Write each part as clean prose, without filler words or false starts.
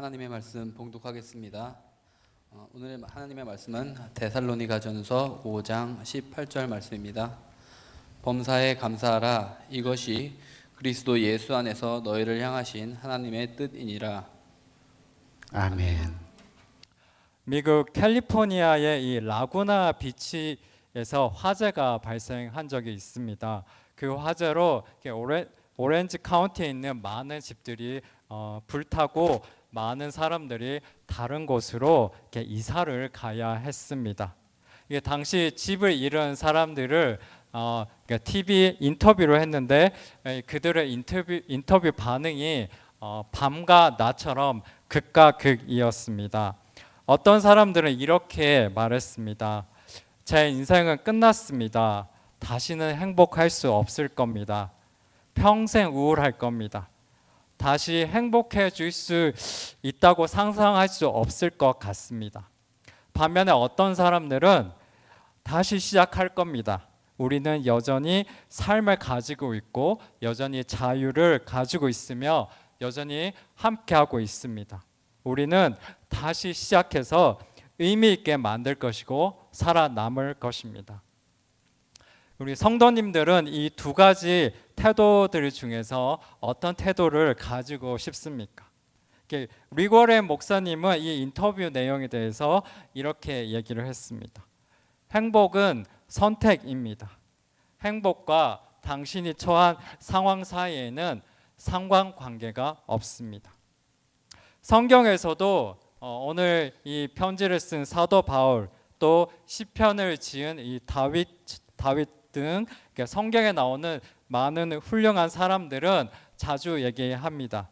하나님의 말씀 봉독하겠습니다. 오늘 하나님의 말씀은 데살로니가전서 5장 18절 말씀입니다. 범사에 감사하라. 이것이 그리스도 예수 안에서 너희를 향하신 하나님의 뜻이니라. 아멘. 미국 캘리포니아의 이 라구나 비치에서 화재가 발생한 적이 있습니다. 그 화재로 오렌지 카운티에 있는 많은 집들이 불타고 많은 사람들이 다른 곳으로 이사를 가야 했습니다. 이게 당시 집을 잃은 사람들을 TV 인터뷰를 했는데 그들의 인터뷰 반응이 밤과 낮처럼 극과 극이었습니다. 어떤 사람들은 이렇게 말했습니다. 제 인생은 끝났습니다. 다시는 행복할 수 없을 겁니다. 평생 우울할 겁니다. 다시 행복해질 수 있다고 상상할 수 없을 것 같습니다. 반면에 어떤 사람들은 다시 시작할 겁니다. 우리는 여전히 삶을 가지고 있고 여전히 자유를 가지고 있으며 여전히 함께하고 있습니다. 우리는 다시 시작해서 의미 있게 만들 것이고 살아남을 것입니다. 우리 성도님들은 이 두 가지 태도들 중에서 어떤 태도를 가지고 싶습니까? 리고렌 목사님은 이 인터뷰 내용에 대해서 이렇게 얘기를 했습니다. 행복은 선택입니다. 행복과 당신이 처한 상황 사이에는 상관관계가 없습니다. 성경에서도 오늘 이 편지를 쓴 사도 바울, 또 시편을 지은 이 다윗 등 성경에 나오는 많은 훌륭한 사람들은 자주 얘기합니다.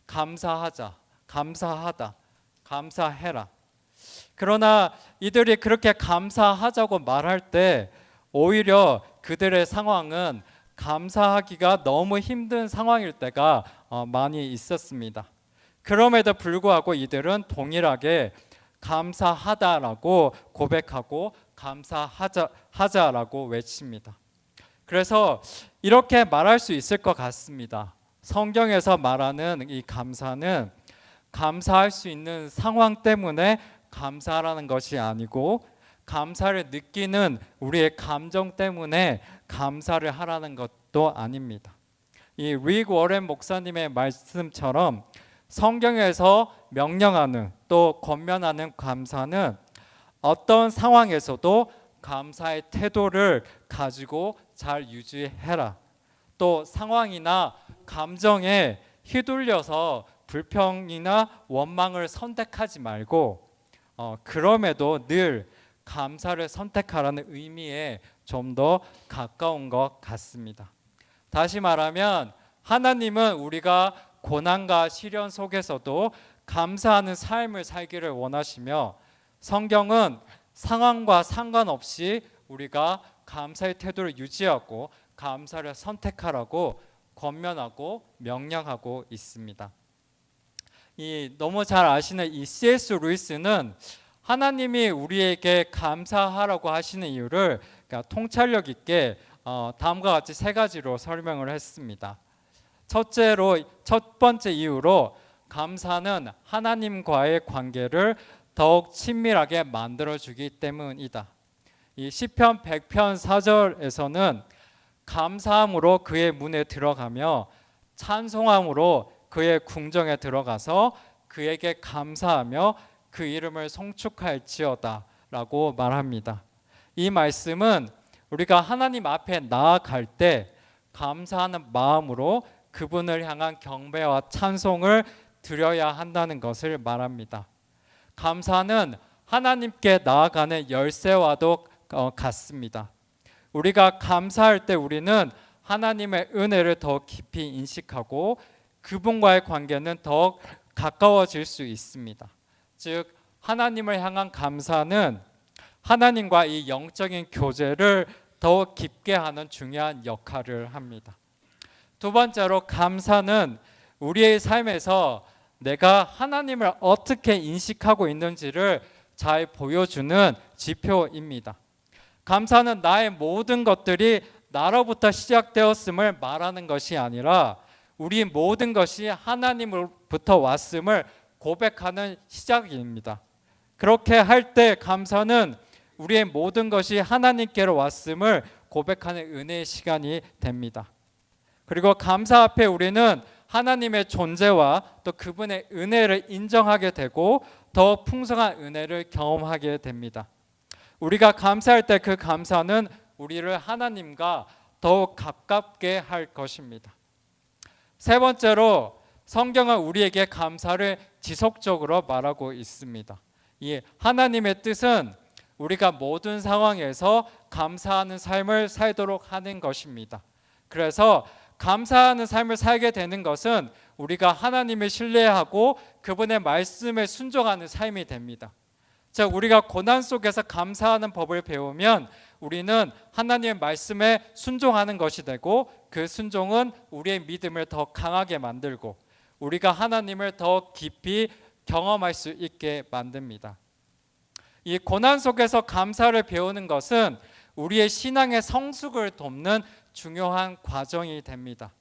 감사하자, 감사하다, 감사해라. 그러나 이들이 그렇게 감사하자고 말할 때 오히려 그들의 상황은 감사하기가 너무 힘든 상황일 때가 많이 있었습니다. 그럼에도 불구하고 이들은 동일하게 감사하다라고 고백하고 감사하자라고 외칩니다. 그래서 이렇게 말할 수 있을 것 같습니다. 성경에서 말하는 이 감사는 감사할 수 있는 상황 때문에 감사하라는 것이 아니고 감사를 느끼는 우리의 감정 때문에 감사를 하라는 것도 아닙니다. 이 릭 워렌 목사님의 말씀처럼 성경에서 명령하는 또 권면하는 감사는 어떤 상황에서도 감사의 태도를 가지고 잘 유지해라. 또 상황이나 감정에 휘둘려서 불평이나 원망을 선택하지 말고 그럼에도 늘 감사를 선택하라는 의미에 좀 더 가까운 것 같습니다. 다시 말하면 하나님은 우리가 고난과 시련 속에서도 감사하는 삶을 살기를 원하시며 성경은 상황과 상관없이 우리가 감사의 태도를 유지하고 감사를 선택하라고 권면하고 명령하고 있습니다. 너무 잘 아시는 이 C.S. 루이스는 하나님이 우리에게 감사하라고 하시는 이유를 통찰력 있게 다음과 같이 세 가지로 설명을 했습니다. 첫 번째 이유로 감사는 하나님과의 관계를 더욱 친밀하게 만들어주기 때문이다. 이 시편 100편 4절에서는 감사함으로 그의 문에 들어가며 찬송함으로 그의 궁정에 들어가서 그에게 감사하며 그 이름을 송축할지어다 라고 말합니다. 이 말씀은 우리가 하나님 앞에 나아갈 때 감사하는 마음으로 그분을 향한 경배와 찬송을 드려야 한다는 것을 말합니다. 감사는 하나님께 나아가는 열쇠와도 같습니다. 우리가 감사할 때 우리는 하나님의 은혜를 더 깊이 인식하고 그분과의 관계는 더 가까워질 수 있습니다. 즉 하나님을 향한 감사는 하나님과 이 영적인 교제를 더 깊게 하는 중요한 역할을 합니다. 두 번째로 감사는 우리의 삶에서 내가 하나님을 어떻게 인식하고 있는지를 잘 보여주는 지표입니다. 감사는 나의 모든 것들이 나로부터 시작되었음을 말하는 것이 아니라 우리 모든 것이 하나님으로부터 왔음을 고백하는 시작입니다. 그렇게 할 때 감사는 우리의 모든 것이 하나님께로 왔음을 고백하는 은혜의 시간이 됩니다. 그리고 감사 앞에 우리는 하나님의 존재와 또 그분의 은혜를 인정하게 되고 더 풍성한 은혜를 경험하게 됩니다. 우리가 감사할 때 그 감사는 우리를 하나님과 더욱 가깝게 할 것입니다. 세 번째로 성경은 우리에게 감사를 지속적으로 말하고 있습니다. 이 하나님의 뜻은 우리가 모든 상황에서 감사하는 삶을 살도록 하는 것입니다. 그래서 감사하는 삶을 살게 되는 것은 우리가 하나님을 신뢰하고 그분의 말씀에 순종하는 삶이 됩니다. 즉 우리가 고난 속에서 감사하는 법을 배우면 우리는 하나님의 말씀에 순종하는 것이 되고 그 순종은 우리의 믿음을 더 강하게 만들고 우리가 하나님을 더 깊이 경험할 수 있게 만듭니다. 이 고난 속에서 감사를 배우는 것은 우리의 신앙의 성숙을 돕는 중요한 과정이 됩니다.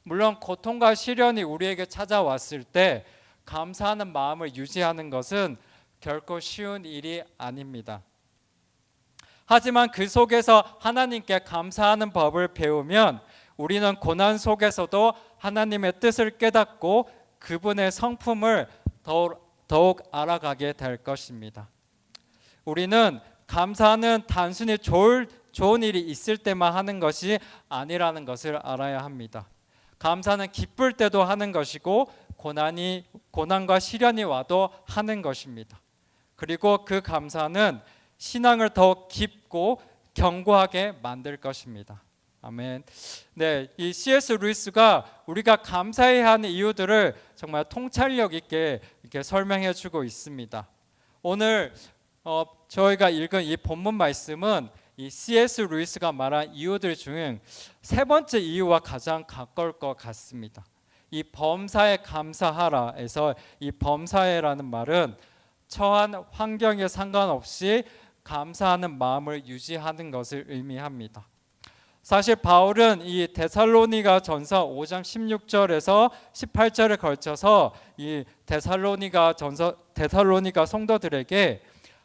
물론 고통과 시련이 우리에게 찾아왔을 때 감사하는 마음을 유지하는 것은 결코 쉬운 일이 아닙니다. 하지만 그 속에서 하나님께 감사하는 법을 배우면 우리는 고난 속에서도 하나님의 뜻을 깨닫고 그분의 성품을 더욱 알아가게 될 것입니다. 우리는 감사는 단순히 좋은 일이 있을 때만 하는 것이 아니라는 것을 알아야 합니다. 감사는 기쁠 때도 하는 것이고 고난과 시련이 와도 하는 것입니다. 그리고 그 감사는 신앙을 더 깊고 견고하게 만들 것입니다. 아멘. 네, 이 C.S. 루이스가 우리가 감사해야 하는 이유들을 정말 통찰력 있게 이렇게 설명해주고 있습니다. 오늘 저희가 읽은 이 본문 말씀은 이 C.S. 루이스가 말한 이유들 중 세 번째 이유와 가장 가까울 것 같습니다. 이 범사에 감사하라에서 이 범사에라는 말은 처한 환경에 상관없이 감사하는 마음을 유지하는 것을 의미합니다. 사실 바울은 이 데살로니가 전서 5장 16절에서 18절에 걸쳐서 이 데살로니가 성도들에게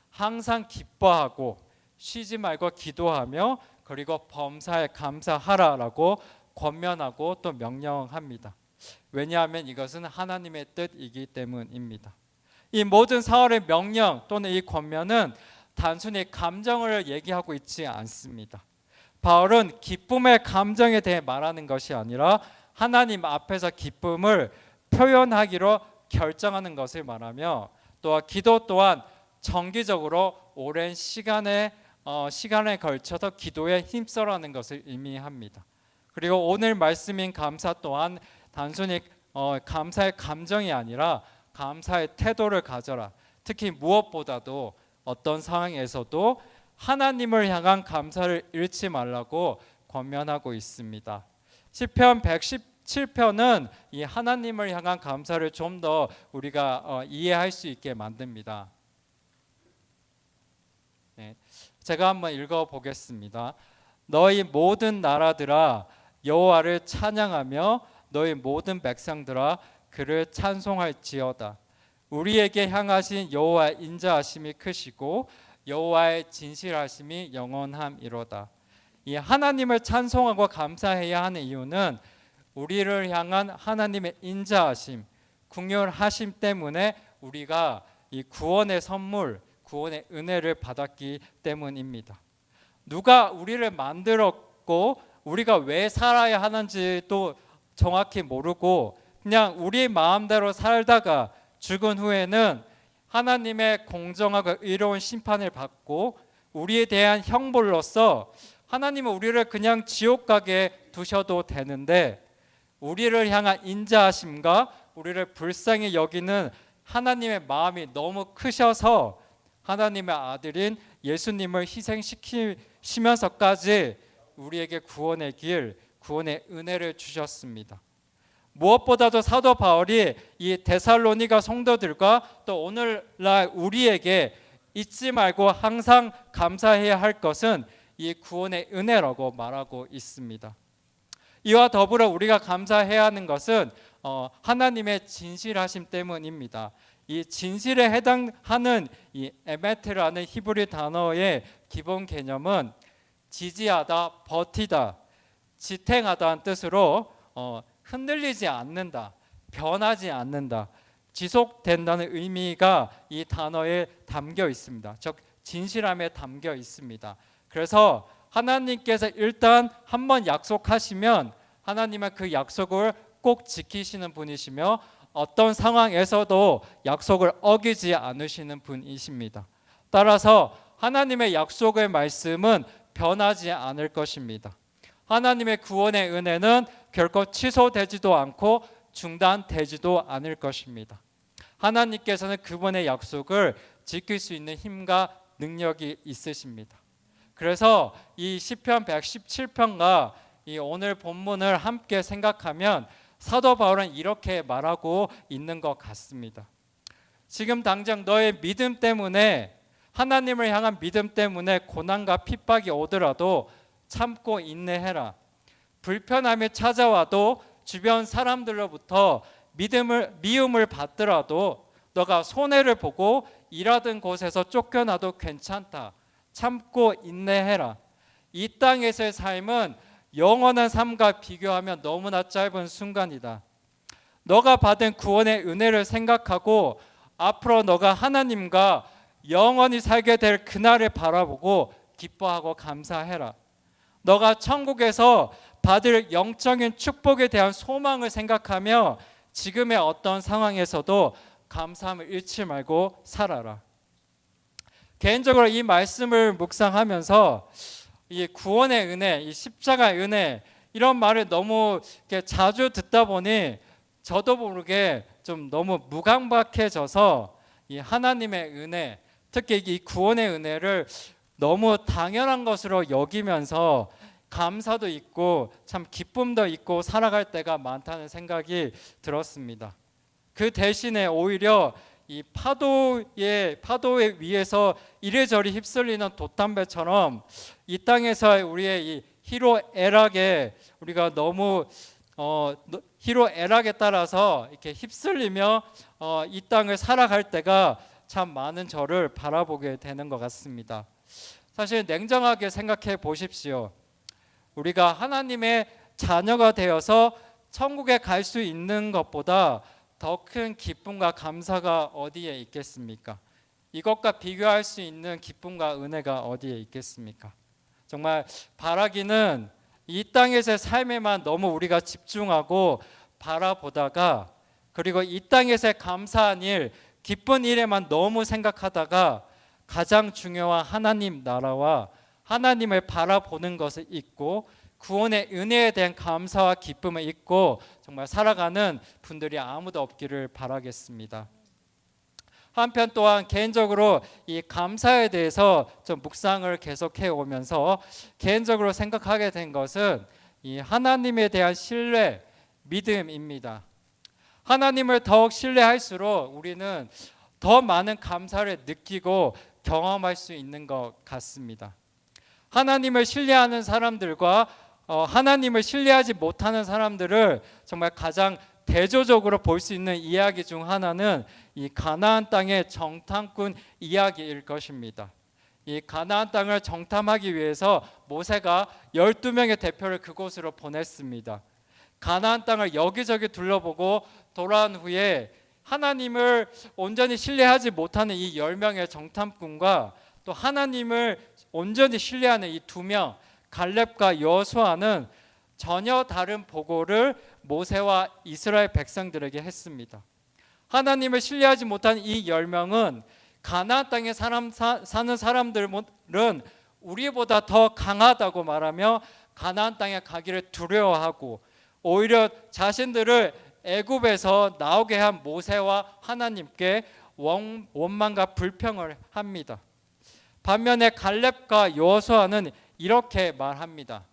항상 기뻐하고 쉬지 말고 기도하며 그리고 범사에 감사하라라고 권면하고 또 명령합니다. 왜냐하면 이것은 하나님의 뜻이기 때문입니다. 이 모든 사울의 명령 또는 이 권면은 단순히 감정을 얘기하고 있지 않습니다. 바울은 기쁨의 감정에 대해 말하는 것이 아니라 하나님 앞에서 기쁨을 표현하기로 결정하는 것을 말하며 또 기도 또한 정기적으로 오랜 시간에 걸쳐서 기도에 힘써라는 것을 의미합니다. 그리고 오늘 말씀인 감사 또한 단순히 감사의 감정이 아니라 감사의 태도를 가져라. 특히 무엇보다도 어떤 상황에서도 하나님을 향한 감사를 잃지 말라고 권면하고 있습니다. 시편 117편은 이 하나님을 향한 감사를 좀 더 우리가 이해할 수 있게 만듭니다. 네, 제가 한번 읽어보겠습니다. 너희 모든 나라들아 여호와를 찬양하며 너희 모든 백성들아 그를 찬송할지어다. 우리에게 향하신 여호와의 인자하심이 크시고 여호와의 진실하심이 영원함이로다. 이 하나님을 찬송하고 감사해야 하는 이유는 우리를 향한 하나님의 인자하심, 긍휼하심 때문에 우리가 이 구원의 선물, 구원의 은혜를 받았기 때문입니다. 누가 우리를 만들었고 우리가 왜 살아야 하는지도 정확히 모르고 그냥 우리 마음대로 살다가 죽은 후에는 하나님의 공정하고 의로운 심판을 받고 우리에 대한 형벌로서 하나님은 우리를 그냥 지옥 가게 두셔도 되는데 우리를 향한 인자하심과 우리를 불쌍히 여기는 하나님의 마음이 너무 크셔서 하나님의 아들인 예수님을 희생시키시면서까지 우리에게 구원의 길, 구원의 은혜를 주셨습니다. 무엇보다도 사도 바울이 이 데살로니가 성도들과 또 오늘날 우리에게 잊지 말고 항상 감사해야 할 것은 이 구원의 은혜라고 말하고 있습니다. 이와 더불어 우리가 감사해야 하는 것은 하나님의 진실하심 때문입니다. 이 진실에 해당하는 이 에메트라는 히브리 단어의 기본 개념은 지지하다, 버티다, 지탱하다는 뜻으로 흔들리지 않는다, 변하지 않는다, 지속된다는 의미가 이 단어에 담겨 있습니다. 즉 진실함에 담겨 있습니다. 그래서 하나님께서 일단 한번 약속하시면 하나님은 그 약속을 꼭 지키시는 분이시며 어떤 상황에서도 약속을 어기지 않으시는 분이십니다. 따라서 하나님의 약속의 말씀은 변하지 않을 것입니다. 하나님의 구원의 은혜는 결코 취소되지도 않고 중단되지도 않을 것입니다. 하나님께서는 그분의 약속을 지킬 수 있는 힘과 능력이 있으십니다. 그래서 이 시편 117편과 이 오늘 본문을 함께 생각하면 사도 바울은 이렇게 말하고 있는 것 같습니다. 지금 당장 너의 믿음 때문에, 하나님을 향한 믿음 때문에 고난과 핍박이 오더라도 참고 인내해라. 불편함이 찾아와도 주변 사람들로부터 미움을 받더라도 너가 손해를 보고 일하던 곳에서 쫓겨나도 괜찮다. 참고 인내해라. 이 땅에서의 삶은 영원한 삶과 비교하면 너무나 짧은 순간이다. 너가 받은 구원의 은혜를 생각하고 앞으로 너가 하나님과 영원히 살게 될 그날을 바라보고 기뻐하고 감사해라. 너가 천국에서 받을 영적인 축복에 대한 소망을 생각하며 지금의 어떤 상황에서도 감사함을 잃지 말고 살아라. 개인적으로 이 말씀을 묵상하면서 이 구원의 은혜, 이 십자가의 은혜, 이런 말을 너무 자주 듣다 보니 저도 모르게 좀 너무 무감각해져서 이 하나님의 은혜, 특히 이 구원의 은혜를 너무 당연한 것으로 여기면서 감사도 있고 참 기쁨도 있고 살아갈 때가 많다는 생각이 들었습니다. 그 대신에 오히려 이 파도에 위에서 이래저래 휩쓸리는 돛담배처럼 이 땅에서 우리의 이 희로애락에 우리가 너무 희로애락에 따라서 이렇게 휩쓸리며 이 땅을 살아갈 때가 참 많은 저를 바라보게 되는 것 같습니다. 사실 냉정하게 생각해 보십시오. 우리가 하나님의 자녀가 되어서 천국에 갈 수 있는 것보다 더 큰 기쁨과 감사가 어디에 있겠습니까? 이것과 비교할 수 있는 기쁨과 은혜가 어디에 있겠습니까? 정말 바라기는 이 땅에서의 삶에만 너무 우리가 집중하고 바라보다가, 그리고 이 땅에서의 감사한 일, 기쁜 일에만 너무 생각하다가 가장 중요한 하나님 나라와 하나님을 바라보는 것을 잊고 구원의 은혜에 대한 감사와 기쁨을 잊고 정말 살아가는 분들이 아무도 없기를 바라겠습니다. 한편 또한 개인적으로 이 감사에 대해서 좀 묵상을 계속해 오면서 개인적으로 생각하게 된 것은 이 하나님에 대한 신뢰, 믿음입니다. 하나님을 더욱 신뢰할수록 우리는 더 많은 감사를 느끼고 경험할 수 있는 것 같습니다. 하나님을 신뢰하는 사람들과 하나님을 신뢰하지 못하는 사람들을 정말 가장 대조적으로 볼 수 있는 이야기 중 하나는 이 가나안 땅의 정탐꾼 이야기일 것입니다. 이 가나안 땅을 정탐하기 위해서 모세가 12명의 대표를 그곳으로 보냈습니다. 가나안 땅을 여기저기 둘러보고 돌아온 후에 하나님을 온전히 신뢰하지 못하는 이 10명의 정탐꾼과 또 하나님을 온전히 신뢰하는 이 2명, 갈렙과 여호수아는 전혀 다른 보고를 모세와 이스라엘 백성들에게 했습니다. 하나님을 신뢰하지 못한 이 10명은 가나안 땅에 사는 사람들은 우리보다 더 강하다고 말하며 가나안 땅에 가기를 두려워하고 오히려 자신들을 애굽에서 나오게 한 모세와 하나님께 원망과 불평을 합니다. 반면에 갈렙과 여호수아는 이렇게 말합니다.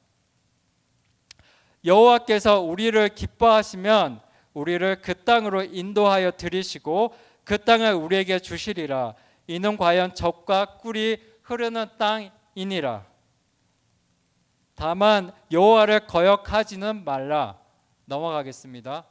여호와께서 우리를 기뻐하시면 우리를 그 땅으로 인도하여 들이시고 그 땅을 우리에게 주시리라. 이는 과연 젖과 꿀이 흐르는 땅이니라. 다만 여호와를 거역하지는 말라. 넘어가겠습니다.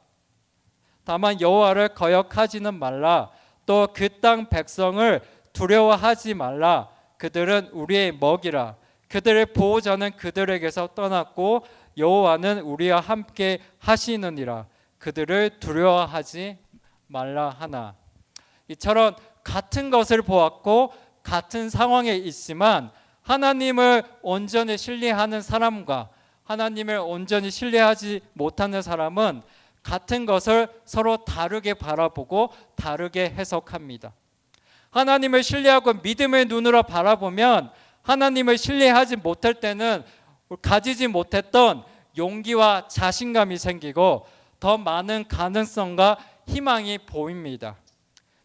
다만 여호와를 거역하지는 말라. 또 그 땅 백성을 두려워하지 말라. 그들은 우리의 먹이라. 그들의 보호자는 그들에게서 떠났고 여호와는 우리와 함께 하시느니라. 그들을 두려워하지 말라 하나. 이처럼 같은 것을 보았고 같은 상황에 있지만 하나님을 온전히 신뢰하는 사람과 하나님을 온전히 신뢰하지 못하는 사람은 같은 것을 서로 다르게 바라보고 다르게 해석합니다. 하나님을 신뢰하고 믿음의 눈으로 바라보면 하나님을 신뢰하지 못할 때는 가지지 못했던 용기와 자신감이 생기고 더 많은 가능성과 희망이 보입니다.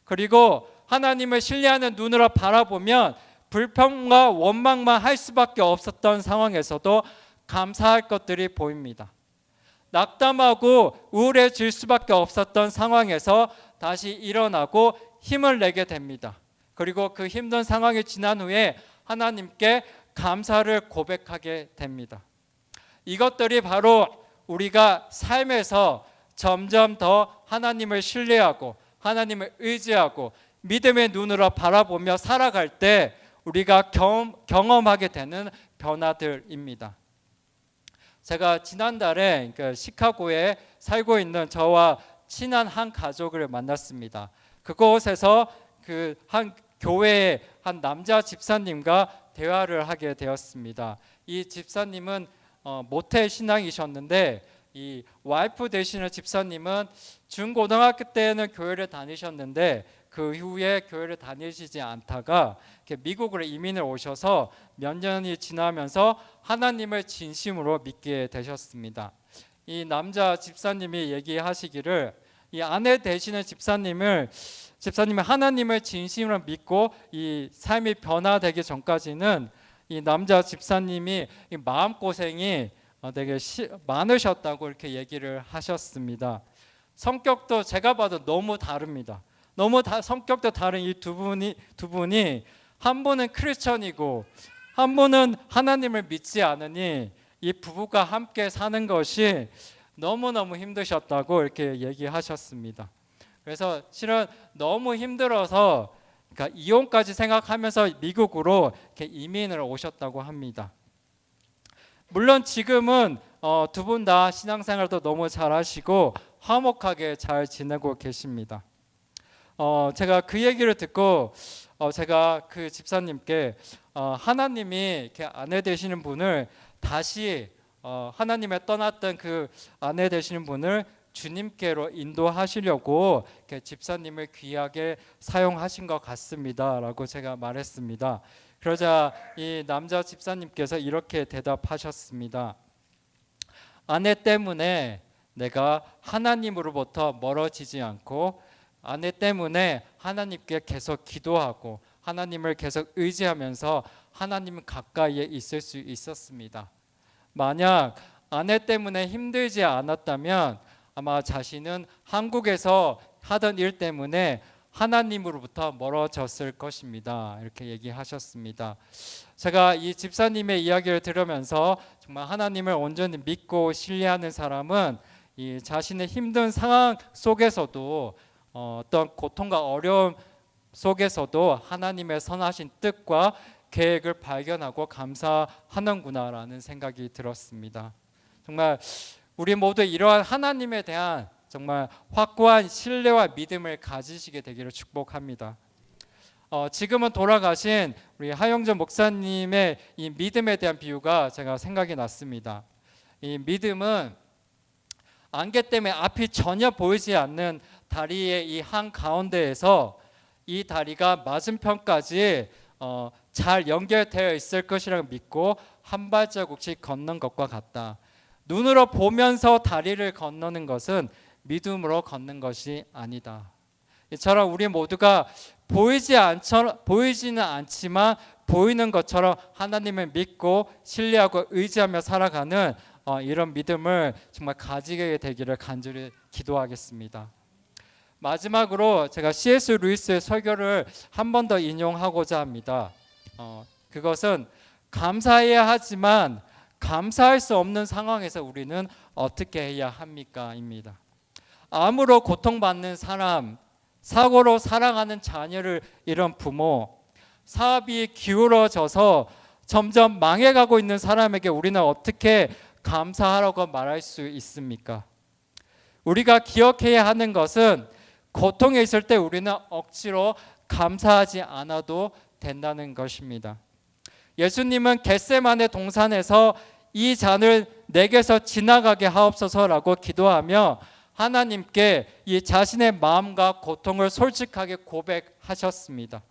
그리고 하나님을 신뢰하는 눈으로 바라보면 불평과 원망만 할 수밖에 없었던 상황에서도 감사할 것들이 보입니다. 낙담하고 우울해질 수밖에 없었던 상황에서 다시 일어나고 힘을 내게 됩니다. 그리고 그 힘든 상황이 지난 후에 하나님께 감사를 고백하게 됩니다. 이것들이 바로 우리가 삶에서 점점 더 하나님을 신뢰하고 하나님을 의지하고 믿음의 눈으로 바라보며 살아갈 때 우리가 경험하게 되는 변화들입니다. 제가 지난달에 시카고에 살고 있는 저와 친한 한 가족을 만났습니다. 그곳에서 그 한 교회의 한 남자 집사님과 대화를 하게 되었습니다. 이 집사님은 모태 신앙이셨는데 이 와이프 되시는 집사님은 중고등학교 때는 교회를 다니셨는데 그 이후에 교회를 다니시지 않다가 미국으로 이민을 오셔서 몇 년이 지나면서 하나님을 진심으로 믿게 되셨습니다. 이 남자 집사님이 얘기하시기를 이 아내 되시는 집사님은 하나님을 진심으로 믿고 이 삶이 변화되기 전까지는 이 남자 집사님이 이 마음고생이 되게 많으셨다고 이렇게 얘기를 하셨습니다. 성격도 제가 봐도 너무 다릅니다. 너무 성격도 다른 이 두 분이 한 분은 크리스천이고 한 분은 하나님을 믿지 않으니 이 부부가 함께 사는 것이 너무너무 힘드셨다고 이렇게 얘기하셨습니다. 그래서 실은 너무 힘들어서 그러니까 이혼까지 생각하면서 미국으로 이렇게 이민을 오셨다고 합니다. 물론 지금은 두 분 다 신앙생활도 너무 잘하시고 화목하게 잘 지내고 계십니다. 제가 그 얘기를 듣고 제가 그 집사님께 하나님이 이렇게 아내 되시는 분을 다시 하나님의 떠났던 그 아내 되시는 분을 주님께로 인도하시려고 이렇게 집사님을 귀하게 사용하신 것 같습니다라고 제가 말했습니다. 그러자 이 남자 집사님께서 이렇게 대답하셨습니다. 아내 때문에 내가 하나님으로부터 멀어지지 않고 아내 때문에 하나님께 계속 기도하고 하나님을 계속 의지하면서 하나님 가까이에 있을 수 있었습니다. 만약 아내 때문에 힘들지 않았다면 아마 자신은 한국에서 하던 일 때문에 하나님으로부터 멀어졌을 것입니다. 이렇게 얘기하셨습니다. 제가 이 집사님의 이야기를 들으면서 정말 하나님을 온전히 믿고 신뢰하는 사람은 이 자신의 힘든 상황 속에서도 어떤 고통과 어려움 속에서도 하나님의 선하신 뜻과 계획을 발견하고 감사하는구나라는 생각이 들었습니다. 정말 우리 모두 이러한 하나님에 대한 정말 확고한 신뢰와 믿음을 가지시게 되기를 축복합니다. 지금은 돌아가신 우리 하영전 목사님의 이 믿음에 대한 비유가 제가 생각이 났습니다. 이 믿음은 안개 때문에 앞이 전혀 보이지 않는 다리의 이 한 가운데에서 이 다리가 맞은편까지 잘 연결되어 있을 것이라고 믿고 한 발자국씩 걷는 것과 같다. 눈으로 보면서 다리를 건너는 것은 믿음으로 걷는 것이 아니다. 이처럼 우리 모두가 보이지는 않지만 보이는 것처럼 하나님을 믿고 신뢰하고 의지하며 살아가는 이런 믿음을 정말 가지게 되기를 간절히 기도하겠습니다. 마지막으로 제가 C.S. 루이스의 설교를 한 번 더 인용하고자 합니다. 그것은 감사해야 하지만 감사할 수 없는 상황에서 우리는 어떻게 해야 합니까? 입니다. 암으로 고통받는 사람, 사고로 사랑하는 자녀를 잃은 부모, 사업이 기울어져서 점점 망해가고 있는 사람에게 우리는 어떻게 감사하라고 말할 수 있습니까? 우리가 기억해야 하는 것은 고통에 있을 때 우리는 억지로 감사하지 않아도 된다는 것입니다. 예수님은 겟세마네 동산에서 이 잔을 내게서 지나가게 하옵소서라고 기도하며 하나님께 이 자신의 마음과 고통을 솔직하게 고백하셨습니다.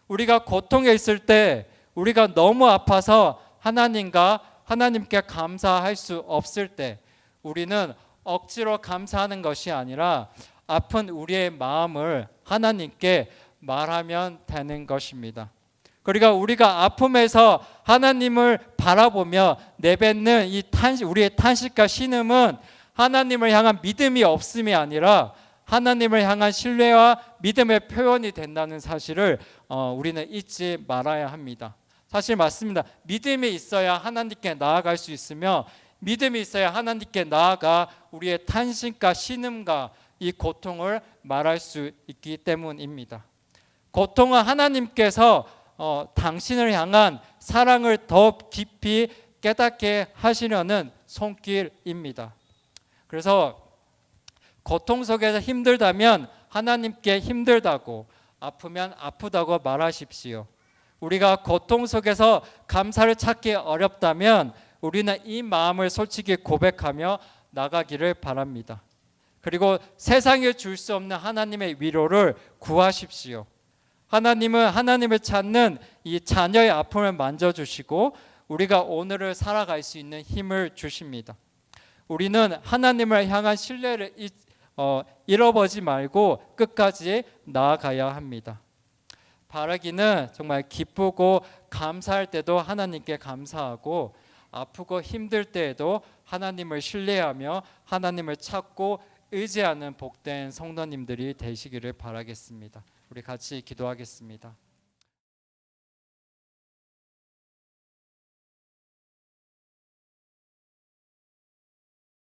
우리가 고통에 있을 때, 우리가 너무 아파서 하나님께 감사할 수 없을 때, 우리는 억지로 감사하는 것이 아니라 아픈 우리의 마음을 하나님께 말하면 되는 것입니다. 그러니까 우리가 아픔에서 하나님을 바라보며 내뱉는 우리의 탄식과 신음은 하나님을 향한 믿음이 없음이 아니라 하나님을 향한 신뢰와 믿음의 표현이 된다는 사실을 우리는 잊지 말아야 합니다. 사실 맞습니다. 믿음이 있어야 하나님께 나아갈 수 있으며 믿음이 있어야 하나님께 나아가 우리의 탄식과 신음과 이 고통을 말할 수 있기 때문입니다. 고통은 하나님께서 당신을 향한 사랑을 더 깊이 깨닫게 하시려는 손길입니다. 그래서 고통 속에서 힘들다면 하나님께 힘들다고, 아프면 아프다고 말하십시오. 우리가 고통 속에서 감사를 찾기 어렵다면 우리는 이 마음을 솔직히 고백하며 나가기를 바랍니다. 그리고 세상에 줄 수 없는 하나님의 위로를 구하십시오. 하나님은 하나님을 찾는 이 자녀의 아픔을 만져주시고 우리가 오늘을 살아갈 수 있는 힘을 주십니다. 우리는 하나님을 향한 신뢰를 잃어버리지 말고 끝까지 나아가야 합니다. 바라기는 정말 기쁘고 감사할 때도 하나님께 감사하고 아프고 힘들 때에도 하나님을 신뢰하며 하나님을 찾고 의지하는 복된 성도님들이 되시기를 바라겠습니다. 우리 같이 기도하겠습니다.